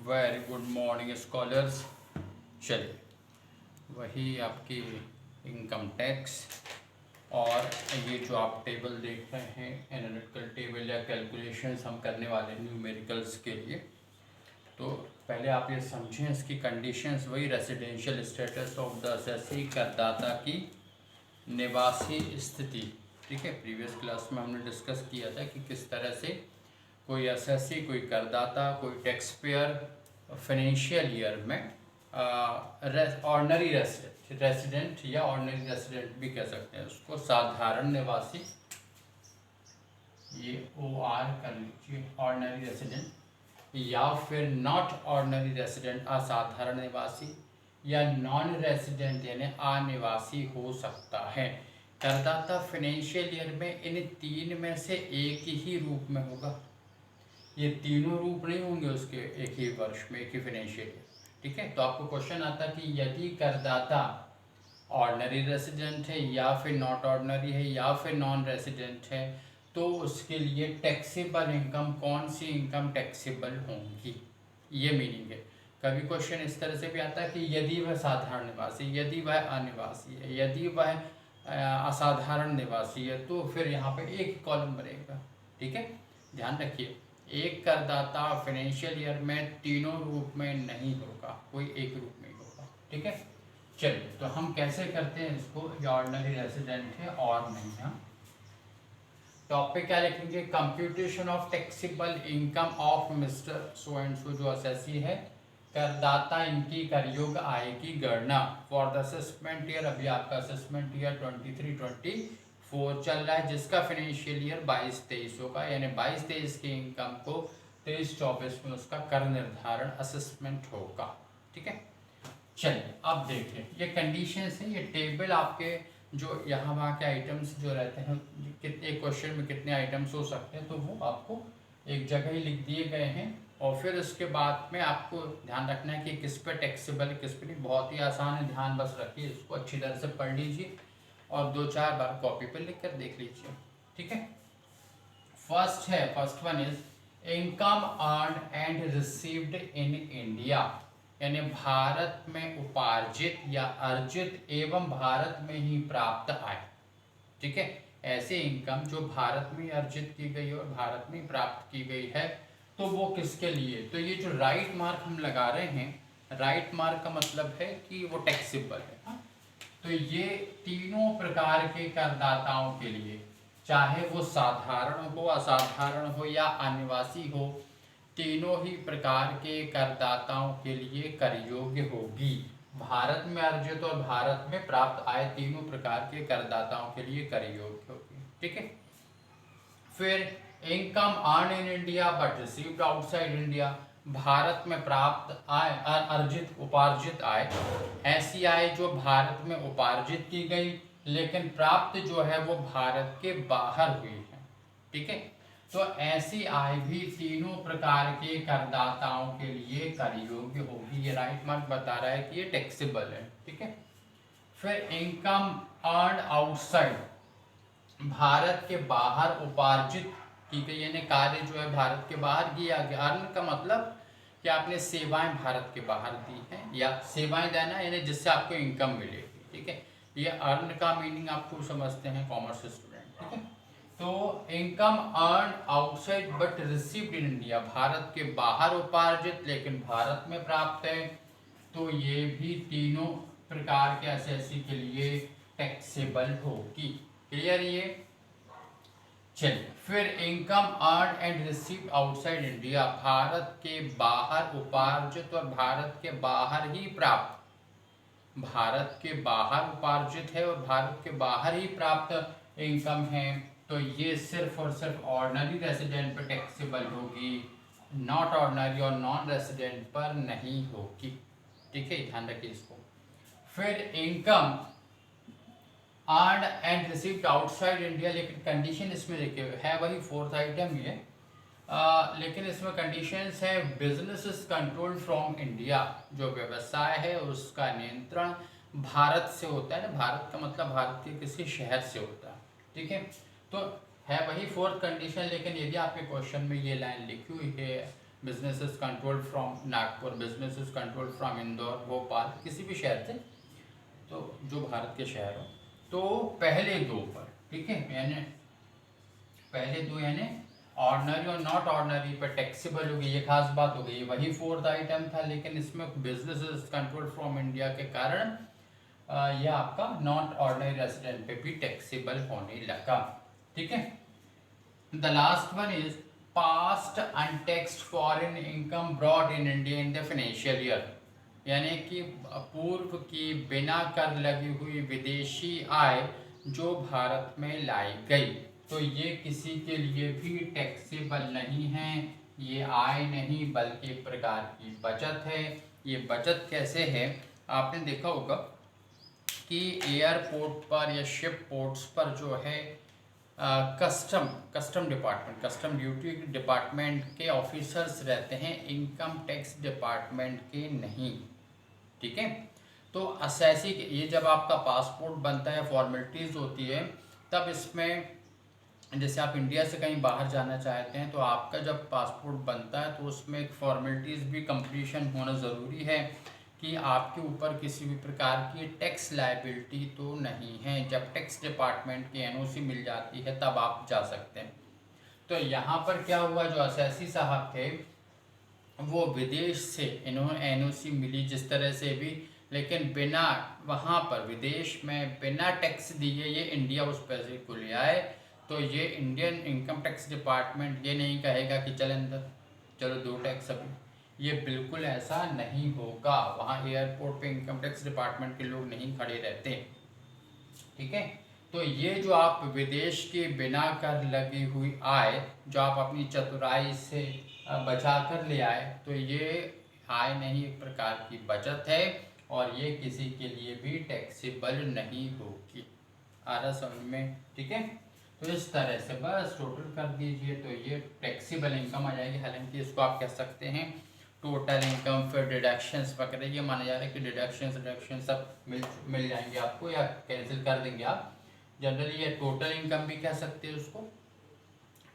Very good morning scholars. चलिए, वही आपकी इनकम टैक्स और ये जो आप टेबल देख रहे हैं एनालिटिकल टेबल या कैलकुलेशंस हम करने वाले हैं न्यूमेरिकल्स के लिए। तो पहले आप ये समझें इसकी कंडीशंस, वही residential status of the assessee, करदाता की निवासी स्थिति। ठीक है, प्रीवियस क्लास में हमने डिस्कस किया था कि किस तरह से कोई असेसी, कोई करदाता, कोई टैक्स पेयर फाइनेंशियल ईयर में ऑर्डनरी रेसिडेंट या ऑर्डनरी रेसिडेंट भी कह सकते हैं उसको, साधारण निवासी, ये OR कर लीजिए, ऑर्डनरी रेसिडेंट, या फिर नॉट ऑर्डनरी रेसिडेंट असाधारण निवासी, या नॉन रेसिडेंट यानी अनिवासी हो सकता है। करदाता फाइनेंशियल ईयर में इन तीन में से एक ही रूप में होगा, ये तीनों रूप नहीं होंगे उसके एक ही वर्ष में, एक ही फाइनेंशियल ईयर। ठीक है, तो आपको क्वेश्चन आता कि यदि करदाता ऑर्डनरी रेसिडेंट है या फिर नॉट ऑर्डनरी है या फिर नॉन रेसिडेंट है, तो उसके लिए टैक्सेबल इनकम कौन सी इनकम टैक्सेबल होंगी, ये मीनिंग है। कभी क्वेश्चन इस तरह से भी आता है कि यदि वह साधारण निवासी, यदि वह अनिवासी है, यदि वह असाधारण निवासी है, तो फिर यहाँ पे एक कॉलम बनेगा। ठीक है, ध्यान रखिए, एक करदाता फाइनेंशियल ईयर में तीनों रूप में नहीं होगा, कोई एक रूप में होगा। ठीक है, चलिए तो हम कैसे करते हैं इसको, ये ऑर्डिनरी रेसिडेंट है और नहीं है। टॉपिक क्या लिखेंगे, computation of taxable income of mister so and so, जो असेसी है, करदाता इनकी कर योग्य आय की गणना फॉर द असेसमेंट ईयर। अभी आपका असेसमेंट ईयर 23-24 चल रहा है, जिसका फाइनेंशियल ईयर 22-23 होगा, यानी 22-23 की इनकम को 23-24 में उसका कर निर्धारण असेसमेंट होगा। ठीक है, चलिए अब देखिए, ये कंडीशंस है, ये टेबल आपके जो यहाँ वहाँ के आइटम्स जो रहते हैं, कितने क्वेश्चन में कितने आइटम्स हो सकते हैं, तो वो आपको एक जगह ही लिख दिए गए हैं। और फिर उसके बाद में आपको ध्यान रखना है कि किस पे टैक्सेबल किस पे नहीं। बहुत ही आसान है, ध्यान बस रखिए, इसको अच्छी तरह से पढ़ लीजिए और 2-4 बार कॉपी पे लिख कर देख लीजिए। ठीक है, first one is income earn and received in India, यानी भारत में उपार्जित या अर्जित एवं भारत में ही प्राप्त आय। ठीक है, ऐसे इनकम जो भारत में अर्जित की गई और भारत में प्राप्त की गई है, तो वो किसके लिए, तो ये जो राइट मार्क हम लगा रहे हैं, राइट मार्क का मतलब है कि वो टैक्सेबल है। हाँ? तो ये तीनों प्रकार के करदाताओं के लिए, चाहे वो साधारण हो, असाधारण हो या अनिवासी हो, तीनों ही प्रकार के करदाताओं के लिए कर योग्य होगी। भारत में अर्जित और भारत में प्राप्त आय तीनों प्रकार के करदाताओं के लिए कर योग्य होगी। ठीक है, फिर income earn in India but received outside India, Bharat में प्राप्त आय अर्जित उपार्जित आय, ऐसी आय जो भारत में उपार्जित की गई लेकिन प्राप्त जो है वो भारत के बाहर हुई है। ठीक है, तो ऐसी आय भी तीनों प्रकार के करदाताओं के लिए कर योग्य होगी। ये राइट मार्क बता रहा है कि ये टैक्सेबल है। ठीक है, फिर इनकम अर्न आउटसाइड, भारत के बाहर उपार्जित की गई, यानी कार्य जो है भारत के बाहर किया गया। अर्न का मतलब कि आपने सेवाएं भारत के बाहर दी हैं, या सेवाएं देना यानी जिससे आपको इनकम मिलेगी। ठीक है, ये अर्न का मीनिंग आपको समझते हैं कॉमर्स स्टूडेंट। ठीक है, तो income earn outside but received in India, Bharat के बाहर उपार्जित लेकिन भारत में प्राप्त है, तो ये भी तीनों प्रकार के एसएससी के लिए टैक्सेबल होगी। क्लियर ये, चलिए फिर income earn and received outside India, Bharat के बाहर उपार्जित और भारत के बाहर ही प्राप्त, भारत के बाहर उपार्जित है और भारत के बाहर ही प्राप्त इनकम है, तो ये सिर्फ और सिर्फ ऑर्डिनरी रेसिडेंट पर टैक्सेबल होगी, नॉट ऑर्डिनरी और नॉन रेसिडेंट पर नहीं होगी। ठीक है, ध्यान रखिए इसको। फिर income earn and received outside India, लेकिन कंडीशन इसमें देखिए है वही फोर्थ आइटम ये, लेकिन इसमें कंडीशंस है business is controlled from India, जो व्यवसाय है उसका नियंत्रण भारत से होता है ना, भारत का मतलब भारत के किसी शहर से होता है। ठीक है, तो है वही फोर्थ कंडीशन, लेकिन यदि आपके क्वेश्चन में ये लाइन लिखी हुई है business is controlled from Nagpur, business is controlled from Indore, Bhopal, किसी भी शहर से, तो जो भारत के शहर हो, तो पहले दो पर, ठीक है, यानी पहले दो यानी ऑर्डनरी और नॉट ऑर्डनरी पर टैक्सेबल होगी, ये खास बात हो गई। वही फोर्थ आइटम था, लेकिन इसमें business is control from India के कारण यह आपका नॉट ऑर्डनरी रेसिडेंट पे भी टैक्सेबल होने लगा, ठीक है। The last one is past untaxed foreign income brought in India in the financial year, यानी कि पूर्व की बिना कर लगी हुई विदेशी आय जो भारत में लाई गई, तो ये किसी के लिए भी टैक्सेबल नहीं है, ये आय नहीं बल्कि एक प्रकार की बचत है। ये बचत कैसे है, आपने देखा होगा कि एयरपोर्ट पर या शिप पोर्ट्स पर जो है custom department, custom duty department के ऑफिसर्स रहते हैं, इनकम टैक्स डिपार्टमेंट के नहीं, ठीक है। तो असेसी ये जब आपका पासपोर्ट बनता है, फॉर्मेलिटीज़ होती है, तब इसमें जैसे आप इंडिया से कहीं बाहर जाना चाहते हैं तो आपका जब पासपोर्ट बनता है तो उसमें एक फॉर्मेलिटीज़ भी कंप्लीशन होना ज़रूरी है कि आपके ऊपर किसी भी प्रकार की टैक्स लायबिलिटी तो नहीं है। जब टैक्स डिपार्टमेंट की एनओसी मिल जाती है तब आप जा सकते हैं। तो यहाँ पर क्या हुआ, जो असेसी साहब थे वो विदेश से इन्होंने एनओसी मिली जिस तरह से भी, लेकिन बिना वहाँ पर विदेश में बिना टैक्स दिए ये इंडिया उस पैसे को ले आए, तो ये इंडियन इनकम टैक्स डिपार्टमेंट ये नहीं कहेगा कि चल अंदर चलो दो टैक्स अभी, ये बिल्कुल ऐसा नहीं होगा। वहाँ एयरपोर्ट पे इनकम टैक्स डिपार्टमेंट के लोग नहीं खड़े रहते, ठीक है। तो ये जो आप विदेश के बिना कर लगी हुई आय जो आप अपनी चतुराई से बचा कर ले आए, तो ये आय नहीं, एक प्रकार की बचत है और ये किसी के लिए भी टैक्सेबल नहीं होगी। आ रहा समझ में, ठीक है। तो इस तरह से बस टोटल कर दीजिए तो ये टैक्सेबल इनकम आ जाएगी। हालांकि इसको आप कह सकते हैं टोटल इनकम, फिर डिडक्शंस वगैरह, ये माना जा रहा है कि डिडक्शन सब मिल जाएंगे आपको या कैंसिल कर देंगे आप। जनरली ये टोटल इनकम भी कह सकते हैं उसको,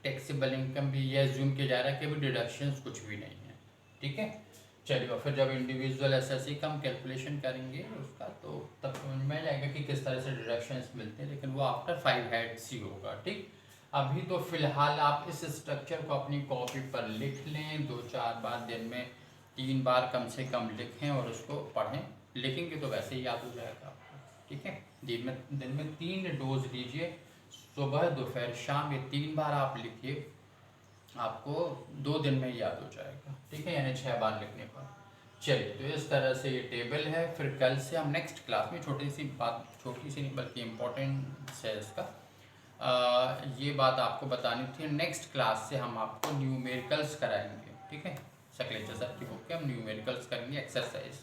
टैक्सेबल इनकम भी, ये एज्यूम किया जा रहा है कि भी डिडक्शंस कुछ भी नहीं है, ठीक है। चलिए, और फिर जब इंडिविजुअल एसएससी का हम कैलकुलेशन करेंगे उसका तो तब समझ में आ जाएगा कि किस तरह से डिडक्शंस मिलते हैं, लेकिन वो आफ्टर 5 हेड्स ही होगा, ठीक। अभी तो फिलहाल आप इस स्ट्रक्चर को अपनी कॉपी पर लिख लें, 2-4 बार दिन में 3 बार कम से कम लिखें और उसको पढ़ें। लिखेंगे तो वैसे ही याद हो जाएगा आपको, ठीक है। दिन में 3 डोज लीजिए, सुबह दोपहर शाम, ये 3 बार आप लिखिए, आपको 2 दिन में याद हो जाएगा, ठीक है, यानी 6 बार लिखने पर। चलिए, तो इस तरह से ये टेबल है। फिर कल से हम नेक्स्ट क्लास में छोटी सी बात, छोटी सी नहीं बल्कि इम्पोर्टेंट है इसका, ये बात आपको बतानी थी। नेक्स्ट क्लास से हम आपको न्यूमेरिकल्स कराएंगे, ठीक है। सकलेचा सर की बुक के हम न्यूमेरिकल्स करेंगे, एक्सरसाइज।